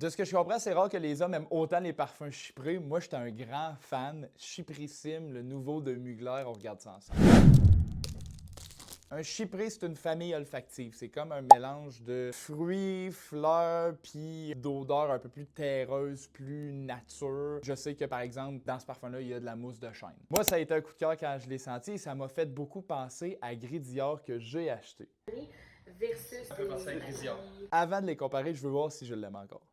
De ce que je comprends, c'est rare que les hommes aiment autant les parfums chyprés. Moi, j'étais un grand fan. Chyprissime, le nouveau de Mugler, on regarde ça ensemble. Un chypré, c'est une famille olfactive. C'est comme un mélange de fruits, fleurs, puis d'odeurs un peu plus terreuses, plus nature. Je sais que, par exemple, dans ce parfum-là, il y a de la mousse de chêne. Moi, ça a été un coup de cœur quand je l'ai senti et ça m'a fait beaucoup penser à Gris Dior que j'ai acheté. Versus Ça fait penser à Grisior. Avant de les comparer, je veux voir si je l'aime encore.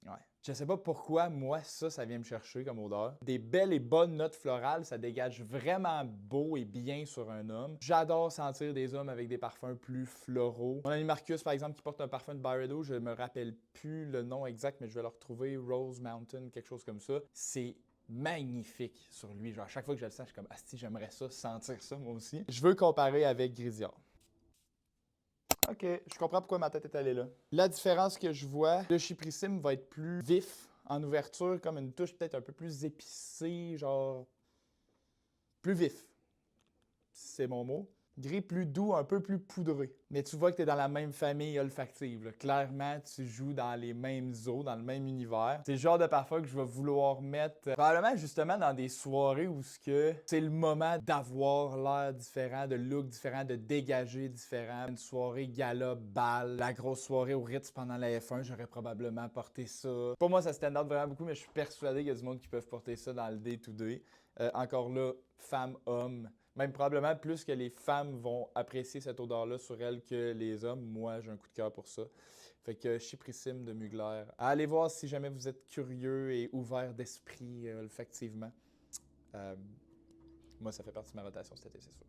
Ouais. Je sais pas pourquoi, moi, ça vient me chercher comme odeur. Des belles et bonnes notes florales, ça dégage vraiment beau et bien sur un homme. J'adore sentir des hommes avec des parfums plus floraux. Mon ami Marcus, par exemple, qui porte un parfum de Byredo, je me rappelle plus le nom exact, mais je vais le retrouver, Rose Mountain, quelque chose comme ça. C'est magnifique sur lui. Genre, à chaque fois que je le sens, je suis comme, asti, j'aimerais ça, sentir ça moi aussi. Je veux comparer avec Grisior. OK, je comprends pourquoi ma tête est allée là. La différence que je vois, le chyprissime va être plus vif en ouverture, comme une touche peut-être un peu plus épicée, genre plus vif. C'est mon mot. Gris plus doux, un peu plus poudré. Mais tu vois que tu es dans la même famille olfactive. Là. Clairement, tu joues dans les mêmes eaux, dans le même univers. C'est le genre de parfum que je vais vouloir mettre probablement justement dans des soirées où c'est le moment d'avoir l'air différent, de look différent, de dégager différent. Une soirée gala, bal, la grosse soirée au Ritz pendant la F1, j'aurais probablement porté ça. Pour moi, ça stand out vraiment beaucoup, mais je suis persuadé qu'il y a du monde qui peuvent porter ça dans le day-to-day. Encore là, femme, homme. Même probablement plus que les femmes vont apprécier cette odeur-là sur elles que les hommes. Moi, j'ai un coup de cœur pour ça. Fait que Chyprissime de Mugler. Allez voir si jamais vous êtes curieux et ouvert d'esprit olfactivement. Moi, ça fait partie de ma rotation cet été, c'est sûr.